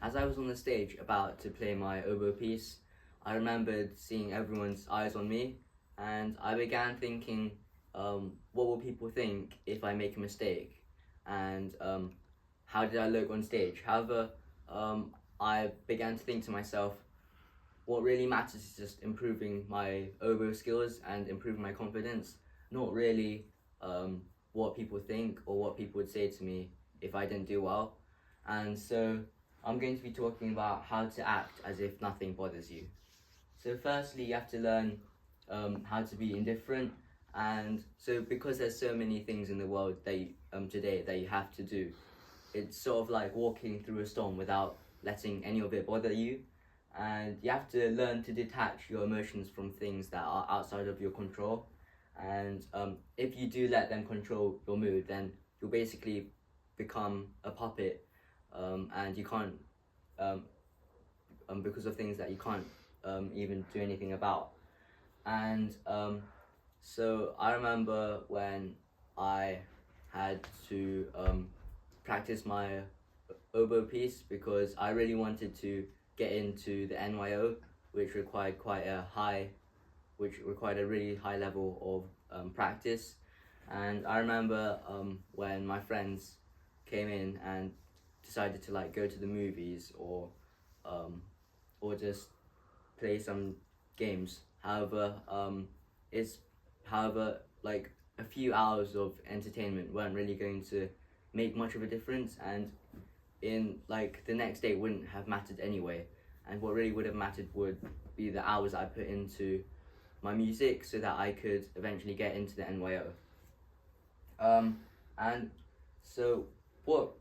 As I was on the stage about to play my oboe piece, I remembered seeing everyone's eyes on me, and I began thinking, what will people think if I make a mistake? And how did I look on stage? However, I began to think to myself, what really matters is just improving my oboe skills and improving my confidence, not really what people think or what people would say to me if I didn't do well. And so I'm going to be talking about how to act as if nothing bothers you. So firstly, you have to learn how to be indifferent. And so because there's so many things in the world that today that you have to do, it's sort of like walking through a storm without letting any of it bother you. And you have to learn to detach your emotions from things that are outside of your control. And if you do let them control your mood, then you'll basically become a puppet, and you can't, because of things that you can't even do anything about. And so I remember when I had to practice my oboe piece because I really wanted to get into the NYO, which required a really high level of practice. And I remember when my friends came in and decided to like go to the movies or just play some games. It's however like a few hours of entertainment weren't really going to make much of a difference, and in like the next day wouldn't have mattered anyway. And what really would have mattered would be the hours I put into my music so that I could eventually get into the NYO. And so what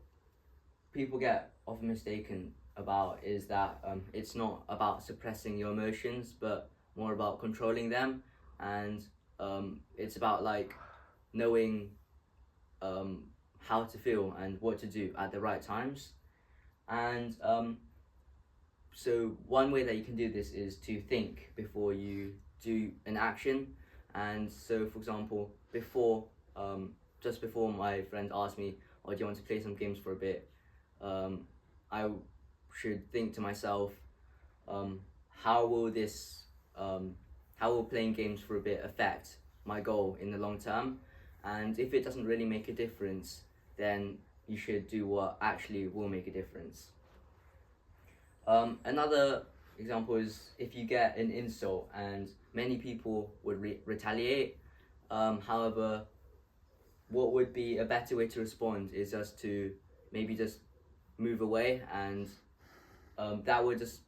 people get often mistaken about is that it's not about suppressing your emotions, but more about controlling them. And it's about like knowing how to feel and what to do at the right times. And so one way that you can do this is to think before you do an action. And so, for example, just before my friend asked me, "Oh, do you want to play some games for a bit?" I should think to myself, how will playing games for a bit affect my goal in the long term? And if it doesn't really make a difference, then you should do what actually will make a difference. Another example is if you get an insult, and many people would retaliate. However, what would be a better way to respond is just to maybe just move away, and that would just,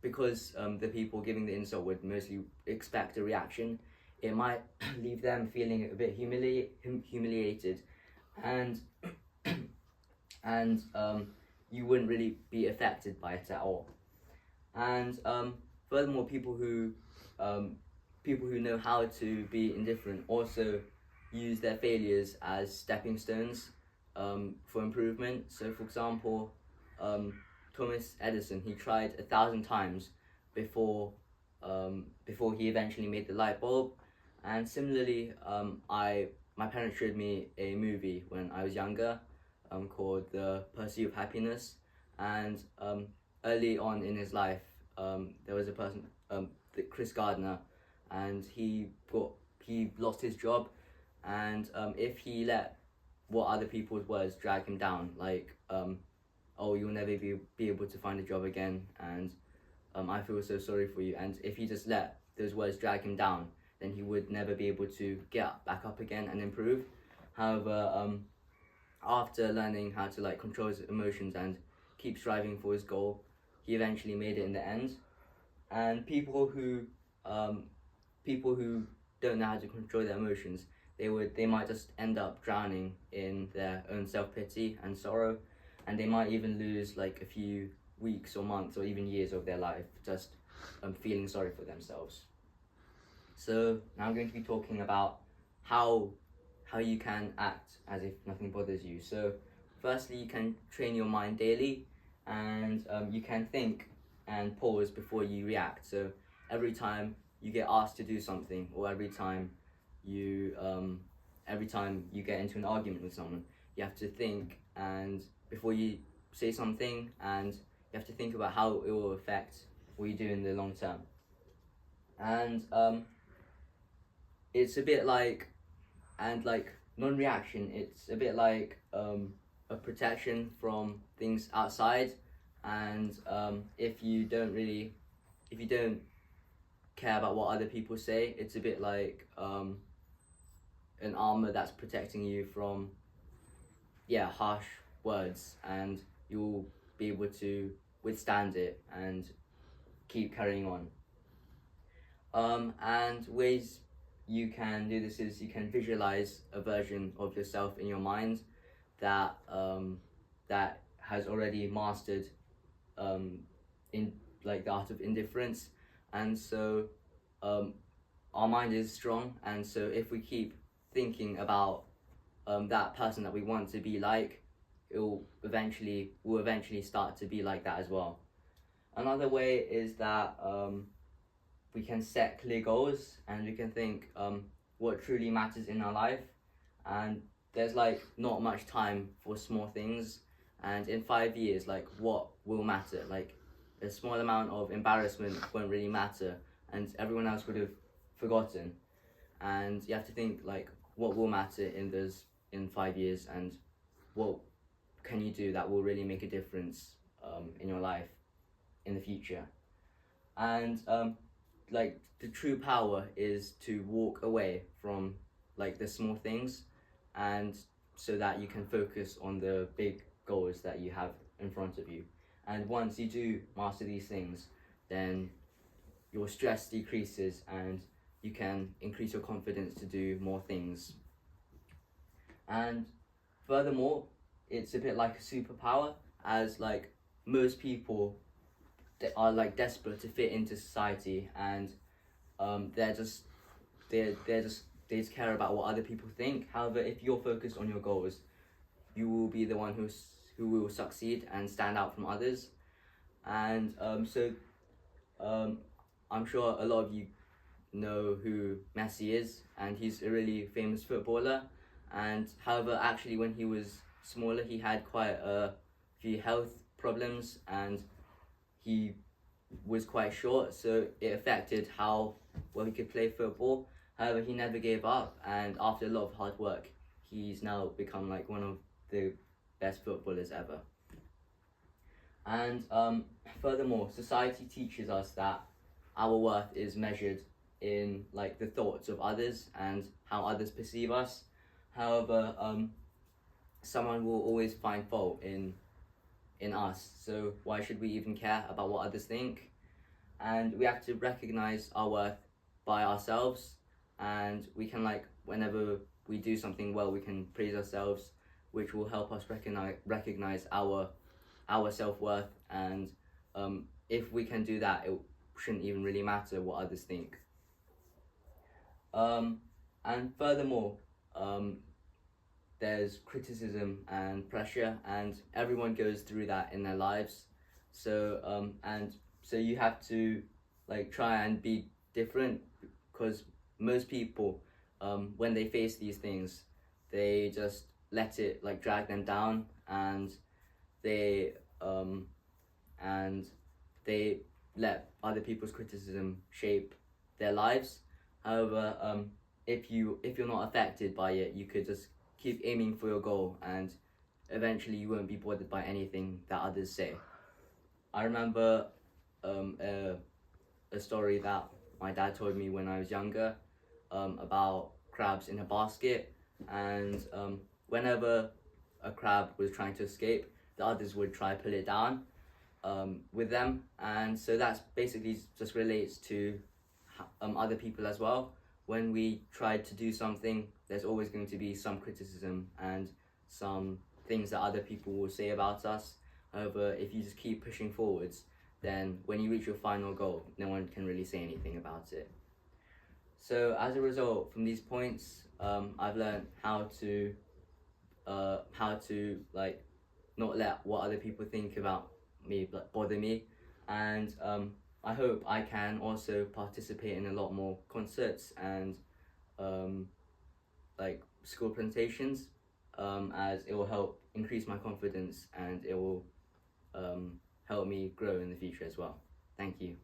because the people giving the insult would mostly expect a reaction, it might leave them feeling a bit humiliated, and and you wouldn't really be affected by it at all. And furthermore, people who know how to be indifferent also use their failures as stepping stones for improvement. So, for example, Thomas Edison, he tried 1,000 times before he eventually made the light bulb. And similarly, my parents showed me a movie when I was younger called The Pursuit of Happiness. And early on in his life, there was a person, Chris Gardner, and he lost his job. And if he let what other people's words drag him down, like oh, you'll never be able to find a job again, and I feel so sorry for you. And if he just let those words drag him down, then he would never be able to get back up again and improve. However, after learning how to like control his emotions and keep striving for his goal, he eventually made it in the end. And people who don't know how to control their emotions, they might just end up drowning in their own self-pity and sorrow, and they might even lose like a few weeks or months or even years of their life just feeling sorry for themselves. So now I'm going to be talking about how you can act as if nothing bothers you. So firstly, you can train your mind daily, and you can think and pause before you react. So every time you get asked to do something, or every time you get into an argument with someone, you have to think and before you say something, and you have to think about how it will affect what you do in the long term. And it's a bit like, and like non-reaction, it's a bit like a protection from things outside. And if you don't care about what other people say, it's a bit like an armor that's protecting you from harsh words, and you'll be able to withstand it and keep carrying on. And ways you can do this is you can visualize a version of yourself in your mind that that has already mastered in like the art of indifference. And so our mind is strong, and so if we keep thinking about that person that we want to be like, we'll eventually start to be like that as well. Another way is that we can set clear goals, and we can think what truly matters in our life. And there's like not much time for small things, and in 5 years, like, what will matter? Like, a small amount of embarrassment won't really matter, and everyone else would have forgotten. And you have to think, like, what will matter in 5 years, and what can you do that will really make a difference in your life in the future. And like, the true power is to walk away from like the small things, and so that you can focus on the big goals that you have in front of you. And once you do master these things, then your stress decreases, and you can increase your confidence to do more things. And furthermore, it's a bit like a superpower, as like most people are like desperate to fit into society, and they just care about what other people think. However, if you're focused on your goals, you will be the one who will succeed and stand out from others. And I'm sure a lot of you know who Messi is, and he's a really famous footballer. And however, actually, when he was smaller, he had quite a few health problems, and he was quite short, so it affected how well he could play football. However, he never gave up, and after a lot of hard work, he's now become like one of the best footballers ever. And furthermore, society teaches us that our worth is measured in like the thoughts of others and how others perceive us. However, someone will always find fault in us, so why should we even care about what others think? And we have to recognize our worth by ourselves, and we can, like, whenever we do something well, we can praise ourselves, which will help us recognize our self-worth. And if we can do that, it shouldn't even really matter what others think. And furthermore, there's criticism and pressure, and everyone goes through that in their lives. So so you have to like try and be different, because most people, when they face these things, they just let it like drag them down, and they let other people's criticism shape their lives. However, if you're not affected by it, you could just keep aiming for your goal, and eventually you won't be bothered by anything that others say. I remember a story that my dad told me when I was younger, about crabs in a basket, and whenever a crab was trying to escape, the others would try pull it down with them. And so that's basically just relates to other people as well. When we try to do something, there's always going to be some criticism and some things that other people will say about us. However, if you just keep pushing forwards, then when you reach your final goal, no one can really say anything about it. So as a result, from these points, I've learned how to like not let what other people think about me bother me. And I hope I can also participate in a lot more concerts and like school presentations, as it will help increase my confidence, and it will help me grow in the future as well. Thank you.